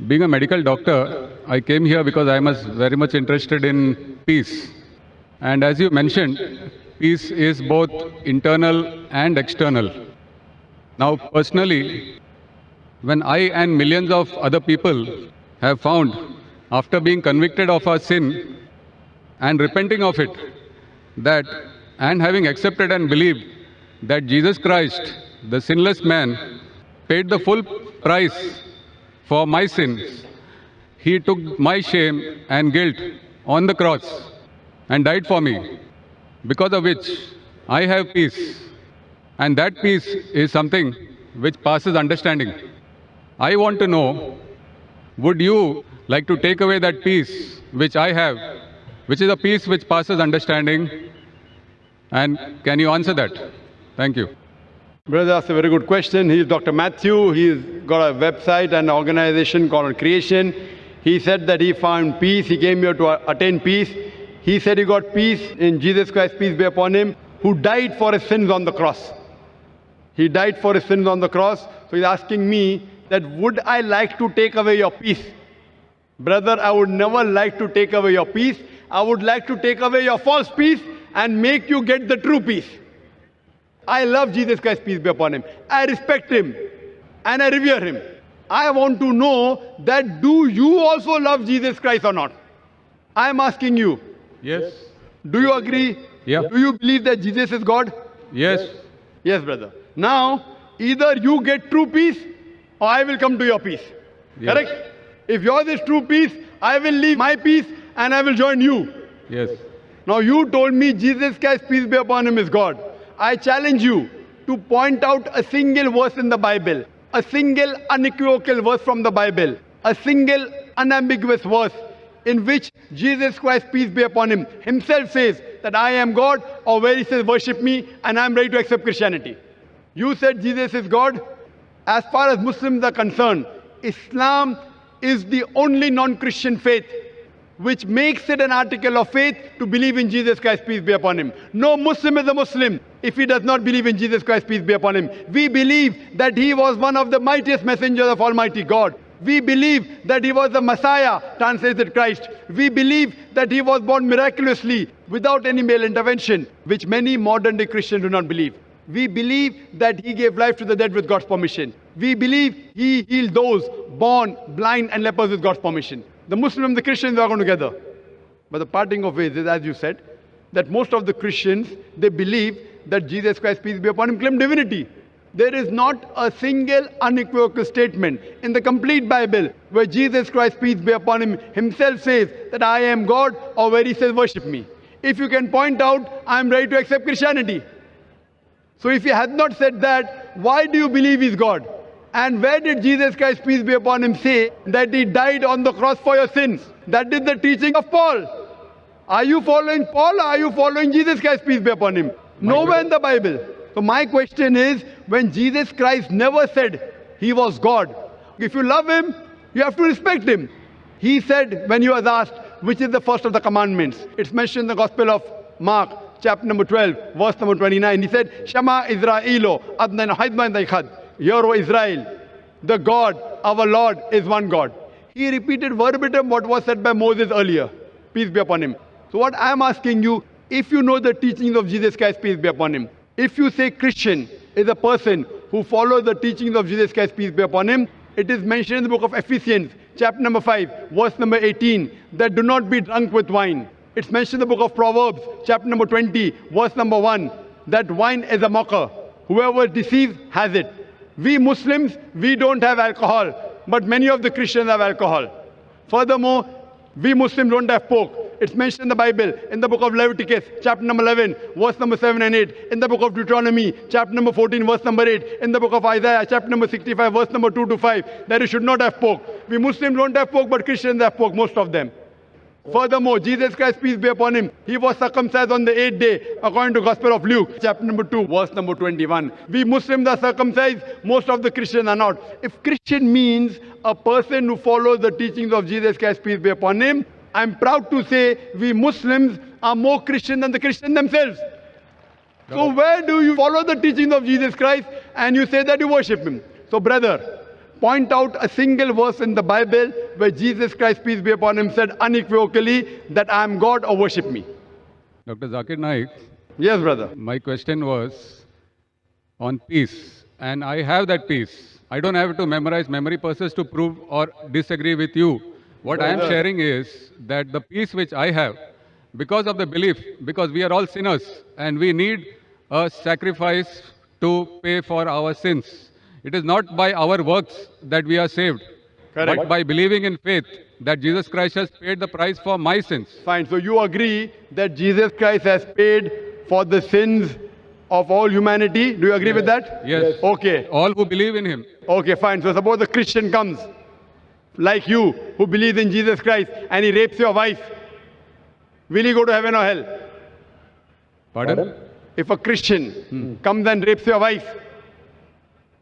Being a medical doctor, I came here because I was very much interested in peace. And as you mentioned, peace is both internal and external. Now, personally, when I and millions of other people have found, after being convicted of our sin and repenting of it, that and having accepted and believed that Jesus Christ, the sinless man, paid the full price for my sins. He took my shame and guilt on the cross and died for me, because of which I have peace. And that peace is something which passes understanding. I want to know, would you like to take away that peace which I have, which is a peace which passes understanding? And can you answer that? Thank you. Brother, that's a very good question. He's Dr. Matthew. He's got a website and organization called Creation. He said that he found peace. He came here to attain peace. He said he got peace in Jesus Christ, peace be upon him, who died for his sins on the cross. He died for his sins on the cross. So he's asking me that would I like to take away your peace? Brother, I would never like to take away your peace. I would like to take away your false peace and make you get the true peace. I love Jesus Christ, peace be upon him. I respect him and I revere him. I want to know that do you also love Jesus Christ or not? I am asking you. Yes. Do you agree? Yeah. Do you believe that Jesus is God? Yes. Yes, brother. Now, either you get true peace or I will come to your peace. Yes. Correct? If yours is true peace, I will leave my peace and I will join you. Yes. Now you told me Jesus Christ, peace be upon him, is God. I challenge you to point out a single verse in the Bible, a single unequivocal verse from the Bible, a single unambiguous verse in which Jesus Christ, peace be upon him, himself says that I am God, or where he says worship me and I am ready to accept Christianity. You said Jesus is God. As far as Muslims are concerned, Islam is the only non-Christian faith which makes it an article of faith to believe in Jesus Christ, peace be upon him. No Muslim is a Muslim if he does not believe in Jesus Christ, peace be upon him. We believe that he was one of the mightiest messengers of Almighty God. We believe that he was the Messiah, translated Christ. We believe that he was born miraculously without any male intervention, which many modern day Christians do not believe. We believe that he gave life to the dead with God's permission. We believe he healed those born blind and lepers with God's permission. The Muslims and the Christians are going together. But the parting of ways is, as you said, that most of the Christians, they believe that Jesus Christ, peace be upon him, claimed divinity. There is not a single unequivocal statement in the complete Bible where Jesus Christ, peace be upon him, himself says that I am God, or where he says worship me. If you can point out, I am ready to accept Christianity. So if he had not said that, why do you believe he's God? And where did Jesus Christ, peace be upon him, say that he died on the cross for your sins? That is the teaching of Paul. Are you following Paul or are you following Jesus Christ, peace be upon him? Nowhere in the Bible. So my question is, when Jesus Christ never said he was God, if you love him, you have to respect him. He said, when he was asked, which is the first of the commandments? It's mentioned in the Gospel of Mark, chapter number 12, verse number 29. He said, Shema Israelo, Adnan Haidman Daikhad. Hear, O Israel, the God, our Lord, is one God. He repeated verbatim what was said by Moses earlier. Peace be upon him. So what I am asking you, if you know the teachings of Jesus Christ, peace be upon him, if you say Christian is a person who follows the teachings of Jesus Christ, peace be upon him, it is mentioned in the book of Ephesians, chapter number 5, verse number 18, that do not be drunk with wine. It's mentioned in the book of Proverbs, chapter number 20, verse number 1, that wine is a mocker. Whoever deceives has it. We Muslims, we don't have alcohol, but many of the Christians have alcohol. Furthermore, we Muslims don't have pork. It's mentioned in the Bible, in the book of Leviticus, chapter number 11, verse number 7 and 8, in the book of Deuteronomy, chapter number 14, verse number 8, in the book of Isaiah, chapter number 65, verse number 2 to 5, that you should not have pork. We Muslims don't have pork, but Christians have pork, most of them. Furthermore, Jesus Christ, peace be upon him, he was circumcised on the 8th day, according to Gospel of Luke, chapter number 2, verse number 21. We Muslims are circumcised, most of the Christians are not. If Christian means a person who follows the teachings of Jesus Christ, peace be upon him, I'm proud to say we Muslims are more Christian than the Christians themselves. So where do you follow the teachings of Jesus Christ and you say that you worship him? So brother, Point out a single verse in the Bible where Jesus Christ, peace be upon him, said unequivocally that I am God or worship me. Dr. Zakir Naik, Yes, brother. my question was on peace, and I have that peace. I don't have to memorize memory purposes to prove or disagree with you. What I am Brother. sharing is that the peace which I have, because of the belief, because we are all sinners and we need a sacrifice to pay for our sins. It is not by our works that we are saved, Correct. but by believing in faith that Jesus Christ has paid the price for my sins. Fine. So you agree that Jesus Christ has paid for the sins of all humanity. Do you agree with that? Yes. Okay. All who believe in him. Okay, fine. So suppose a Christian comes, like you, who believes in Jesus Christ, and he rapes your wife. Will he go to heaven or hell? Pardon? If a Christian comes and rapes your wife,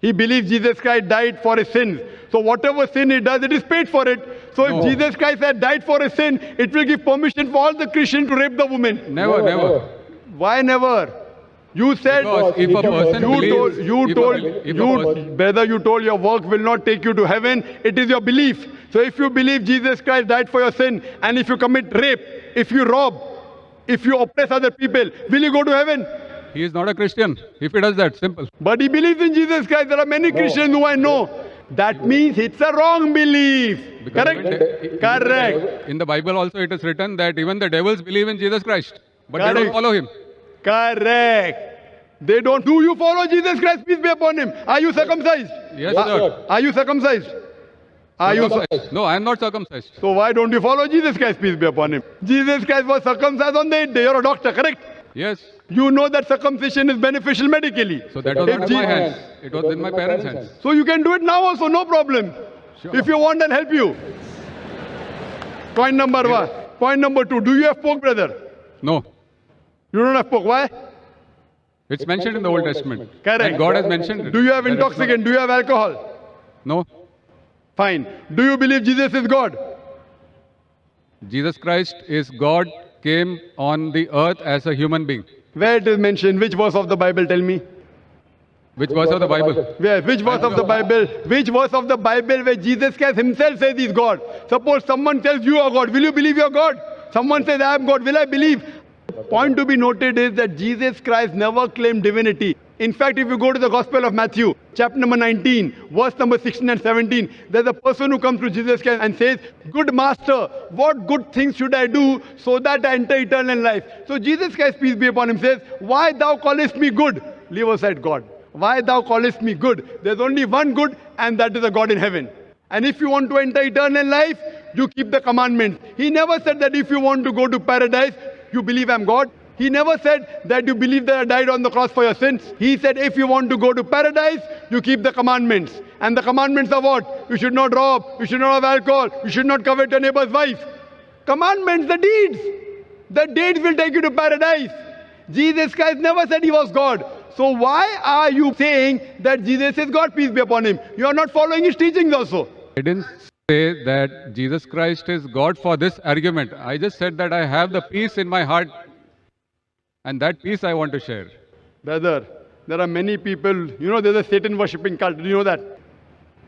he believes Jesus Christ died for his sins. So whatever sin he does, it is paid for it. So No. if Jesus Christ had died for his sin, it will give permission for all the Christians to rape the woman. Never, never. Why never? You said, Because if a person believes, brother, you told your work will not take you to heaven. It is your belief. So if you believe Jesus Christ died for your sin, and if you commit rape, if you rob, if you oppress other people, will you go to heaven? he is not a Christian. If he does that, simple. But he believes in Jesus Christ. There are many Christians who I know. That means it's a wrong belief. Because Correct? Correct. In the Bible also it is written that even the devils believe in Jesus Christ, but they don't Correct. follow him. Correct. They don't. Do you follow Jesus Christ? Peace be upon him. Are you circumcised? Yes, sir. Are you circumcised? Are you? No, I am not circumcised. So why don't you follow Jesus Christ? Peace be upon him. Jesus Christ was circumcised on the 8th day. You're a doctor, correct? Yes. You know that circumcision is beneficial medically. So that was If not in my Je- hands. It was in my parents' hands. So you can do it now also, no problem. Sure. If you want, I'll help you. Point number one. Point number two. Do you have pork, brother? No. You don't have pork. Why? It's mentioned in the Old Testament. Correct. And God has mentioned it. Do you have That it's not- intoxicant? Do you have alcohol? No. Fine. Do you believe Jesus is God? Jesus Christ is God, came on the earth as a human being. Where it is mentioned? Which verse of the Bible? Tell me. Which verse of the Bible? Where? Which verse of the Bible? Which verse of the Bible where Jesus Christ himself says he's God? Suppose someone tells you are God. Will you believe you're God? Someone says I am God. Will I believe? Point to be noted is that Jesus Christ never claimed divinity. In fact, if you go to the Gospel of Matthew, chapter number 19, verse number 16 and 17, there's a person who comes to Jesus Christ and says, "Good master, what good things should I do so that I enter eternal life?" So Jesus Christ, peace be upon him, says, "Why thou callest me good?" Leave aside God. "Why thou callest me good?" There's only one good, and that is a God in heaven. And if you want to enter eternal life, you keep the commandments. He never said that if you want to go to paradise, you believe I'm God. He never said that you believe that I died on the cross for your sins. He said if you want to go to paradise, you keep the commandments. And the commandments are what? You should not rob, you should not have alcohol, you should not covet your neighbor's wife. Commandments, the deeds. The deeds will take you to paradise. Jesus Christ never said he was God. So why are you saying that Jesus is God, peace be upon him? You are not following his teachings also. I didn't say that Jesus Christ is God for this argument. I just said that I have the peace in my heart, and that peace I want to share. Brother, there are many people, you know, there's a Satan worshipping cult. Do you know that?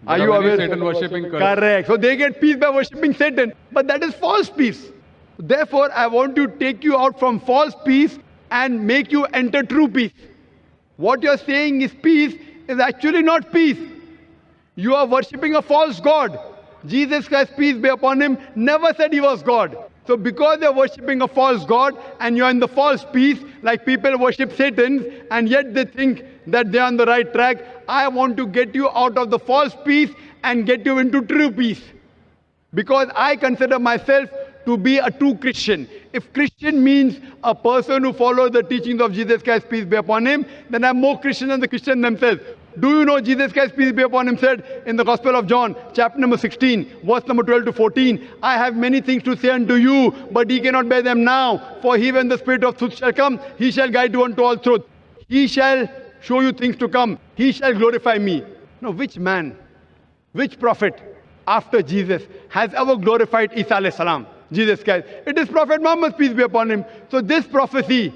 Are There you many aware? Satan worshipping cults. Correct. So they get peace by worshipping Satan. But that is false peace. Therefore, I want to take you out from false peace and make you enter true peace. What you're saying is peace is actually not peace. You are worshipping a false God. Jesus Christ, peace be upon him, never said he was God. So because you're worshipping a false God and you're in the false peace, like people worship Satan, and yet they think that they're on the right track, I want to get you out of the false peace and get you into true peace. Because I consider myself to be a true Christian. If Christian means a person who follows the teachings of Jesus Christ, peace be upon him, then I'm more Christian than the Christians themselves. Do you know Jesus Christ, peace be upon him, said in the Gospel of John, chapter number 16, verse number 12 to 14, I have many things to say unto you, but ye cannot bear them now. For he, when the Spirit of truth shall come, he shall guide you unto all truth. He shall show you things to come. He shall glorify me. Now, which man, which prophet after Jesus has ever glorified Isa alayhi salam? Jesus Christ. It is Prophet Muhammad, peace be upon him. So this prophecy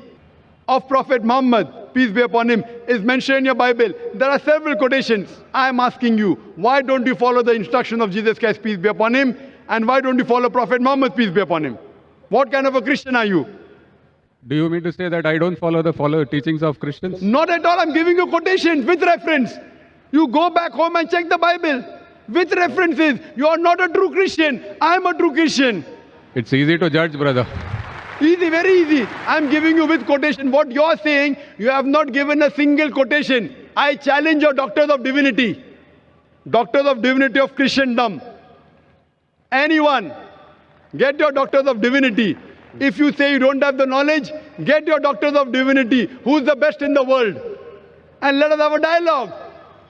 of Prophet Muhammad peace be upon him, is mentioned in your Bible. There are several quotations. I am asking you, why don't you follow the instruction of Jesus Christ, peace be upon him? And why don't you follow Prophet Muhammad, peace be upon him? What kind of a Christian are you? Do you mean to say that I don't follow the teachings of Christians? Not at all. I'm giving you quotations with reference. You go back home and check the Bible with references. You are not a true Christian. I am a true Christian. It's easy to judge, brother. Easy, very easy. I'm giving you with quotation. What you're saying, you have not given a single quotation. I challenge your doctors of divinity. Doctors of divinity of Christendom. Anyone, get your doctors of divinity. If you say you don't have the knowledge, get your doctors of divinity. Who's the best in the world? And let us have a dialogue.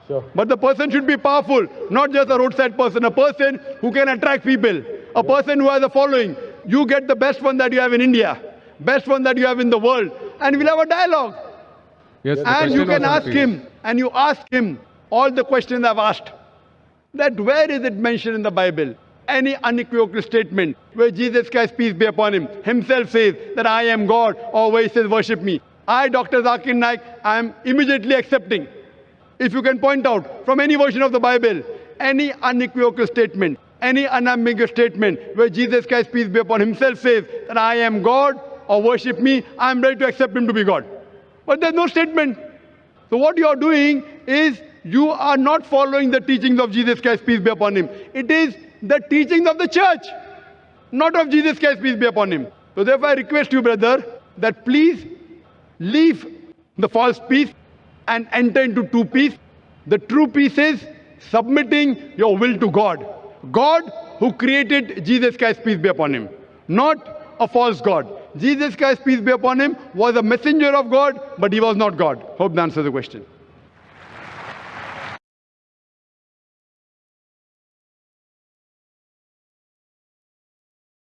Sure. But the person should be powerful, not just a roadside person, a person who can attract people, a person who has a following. You get the best one that you have in India, best one that you have in the world, and we'll have a dialogue. Yes, the And you question can was on ask peace. him, and you ask him all the questions I've asked. That where is it mentioned in the Bible? Any unequivocal statement where Jesus Christ, peace be upon him, himself says that I am God, or where he says worship me. I, Dr. Zakir Naik, I am immediately accepting. If you can point out from any version of the Bible, any unequivocal statement, any unambiguous statement where Jesus Christ, peace be upon himself, says that I am God or worship me, I am ready to accept him to be God. But there's no statement. So what you are doing is you are not following the teachings of Jesus Christ, peace be upon him. It is the teachings of the church, not of Jesus Christ, peace be upon him. So therefore I request you, brother, that please leave the false peace and enter into true peace. The true peace is submitting your will to God. God who created Jesus Christ, peace be upon him, not a false God. Jesus Christ, peace be upon him, was a messenger of God, but he was not God. Hope that answers the question.